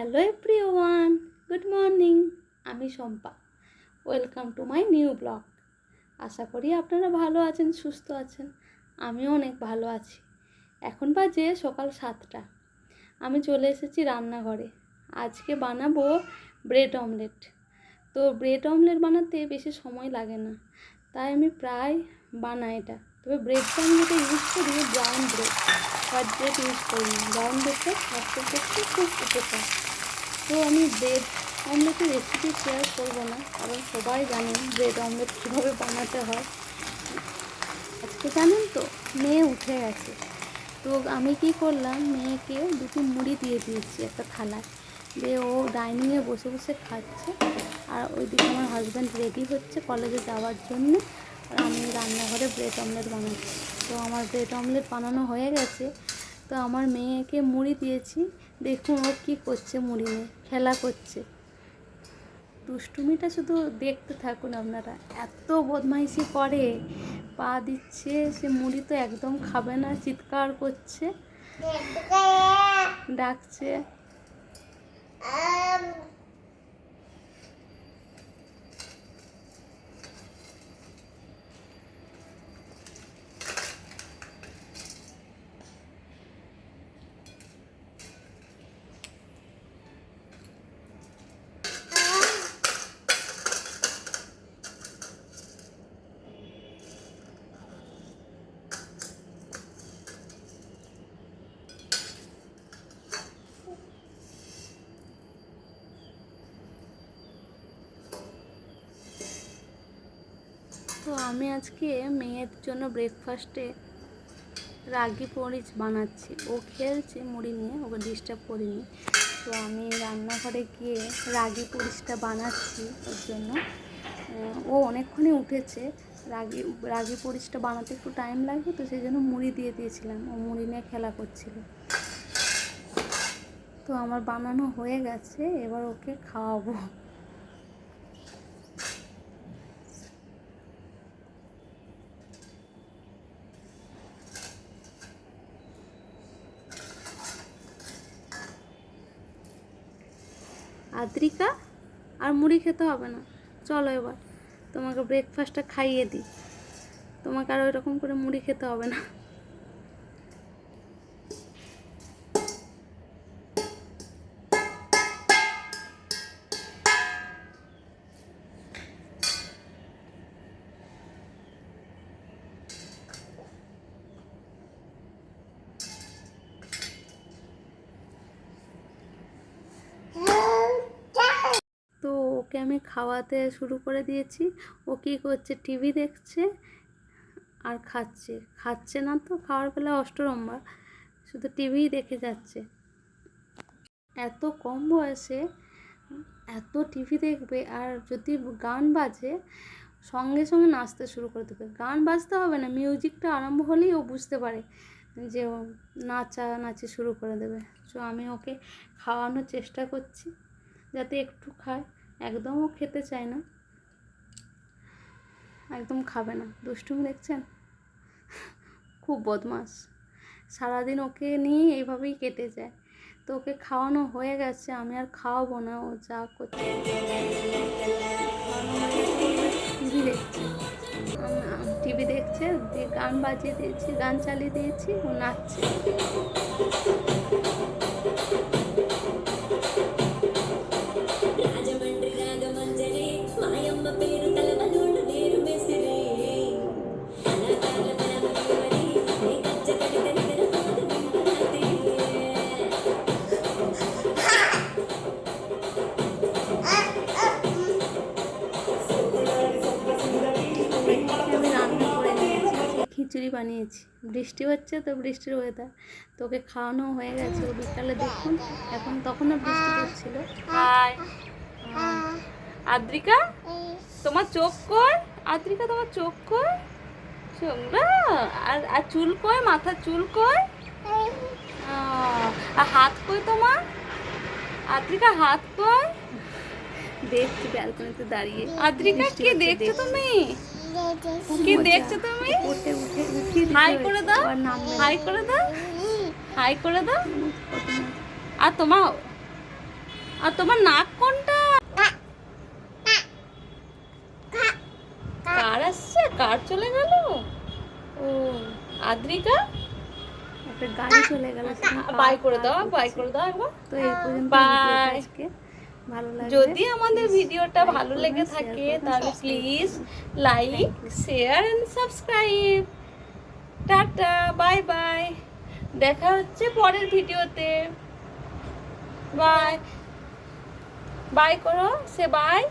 Hello everyone, good morning. আমি Shampa. Welcome to my new blog. আশা করি আপনারা ভালো আছেন, সুস্থ আছেন। আমিও অনেক ভালো আছি। এখন বাজে সকাল 7টা। আমি চলে এসেছি রান্নাঘরে। আজকে বানাবো ব্রেড অমলেট। তো ব্রেড অমলেট বানাতে বেশি সময় লাগে না, তাই আমি প্রায় বানাই এটা। তবে ব্রেডটা আমি যেটা ইউজ করি brown bread, white bread use করি না। ব্রাউন ব্রেডটা স্বাস্থ্যের পক্ষে খুব উপকার। তো আমি ব্রেড অমলেটের রেসিপি শেয়ার করবো না, কারণ সবাই জানেন ব্রেড অমলেট কীভাবে বানাতে হয়। আজকে জানেন তো, মেয়ে উঠে গেছে। তো আমি কি করলাম, মেয়েকে দুটো মুড়ি দিয়ে দিয়েছি একটা থালায়, দিয়ে ও ডাইনিংয়ে বসে বসে খাচ্ছে। আর ওইদিকে আমার হাজব্যান্ড রেডি হচ্ছে কলেজে যাওয়ার জন্য, আর আমি রান্নাঘরে ব্রেড অমলেট বানাচ্ছি। তো আমার ব্রেড অমলেট বানানো হয়ে গেছে। তো আমার মেয়েকে মুড়ি দিয়েছি, দেখুন ও কী করছে, মুড়ি নিয়ে খেলা করছে। দুষ্টুমিটা শুধু দেখতে থাকুন আপনারা, এত বদমাইশি করে। পা দিচ্ছে, সে মুড়ি তো একদম খাবে না, চিৎকার করছে, ডাকছে। তো আমি আজকে মেয়ের জন্য ব্রেকফাস্টে রাগি পরিচ বানাচ্ছি। ও খেলছে মুড়ি নিয়ে, ওকে ডিস্টার্ব করিনি। তো আমি রান্নাঘরে গিয়ে রাগি পরিচটা বানাচ্ছি ওর জন্য। ও অনেকক্ষণই উঠেছে। রাগি পরিচটা বানাতে একটু টাইম লাগবে, তো সেই জন্য মুড়ি দিয়ে দিয়েছিলাম, ও মুড়ি নিয়ে খেলা করছিল। তো আমার বানানো হয়ে গেছে, এবার ওকে খাওয়াবো। আদ্রিকা, আর মুড়ি খেতে হবে না, চলো এবার তোমাকে ব্রেকফাস্টটা খাইয়ে দিই। তোমাকে আর ওই রকম করে মুড়ি খেতে হবে না। তো ওকে আমি খাওয়াতে শুরু করে দিয়েছি। ও কী করছে, টিভি দেখছে আর খাচ্ছে। খাচ্ছে না তো, খাওয়ার বেলা অষ্টরম্ভা, শুধু টিভিই দেখে যাচ্ছে। এত কম বয়সে এত টিভি দেখবে, আর যদি গান বাজে সঙ্গে সঙ্গে নাচতে শুরু করে দেবে। গান বাজতে হবে না, মিউজিকটা আরম্ভ হলেই ও বুঝতে পারে যে ও নাচানাচি শুরু করে দেবে। তো আমি ওকে খাওয়ানোর চেষ্টা করছি যাতে একটু খায়। একদমও খেতে চায় না, একদম খাবে না। দুষ্টুমি দেখছেন, খুব বদমাস। সারাদিন ওকে নিয়ে এইভাবেই কেটে যায়। তো ওকে খাওয়ানো হয়ে গেছে, আমি আর খাওয়াবো না। ও যা করছে, টিভি দেখছে, টিভি দেখছে, দিয়ে গান বাজিয়ে দিয়েছি, গান চালিয়ে দিয়েছি, ও নাচছে। খিচুড়ি বানিয়েছি, বৃষ্টি হচ্ছে তো, বৃষ্টির ওয়েদার। তো ওকে খাওয়ানো হয়ে গেছে। ও বিকালে দেখুন, এখন তখনও বৃষ্টি পড়ছিল। হাই আদ্রিকা, তোমার চোখ কই? আদ্রিকা, তোমার চোখ কই? চোখ না, আর চুল কই? মাথার চুল কই? আর হাত কই তোমার? আদ্রিকা, হাত কই? দেখছি ব্যালকনিতে দাঁড়িয়ে। আদ্রিকা, কি দেখছো তুমি? কি দেখছো তুমি? হাই করে দাও, হাই করে দাও, হাই করে দাও। আর তোমার আর তোমার নাক কোনটা? কার আসছে? কার চলে গেল? ও আদ্রিকা, একটা গাড়ি চলে গেল। বাই করে দাও, বাই করে দাও একবার। তো এই পর্যন্ত বাই। ভালো লাগে যদি আমাদের ভিডিওটা ভালো লেগে থাকে তাহলে please like, share and subscribe. Tata, bye bye, দেখা হচ্ছে পরের ভিডিওতে। বাই বাই করো, সে বাই।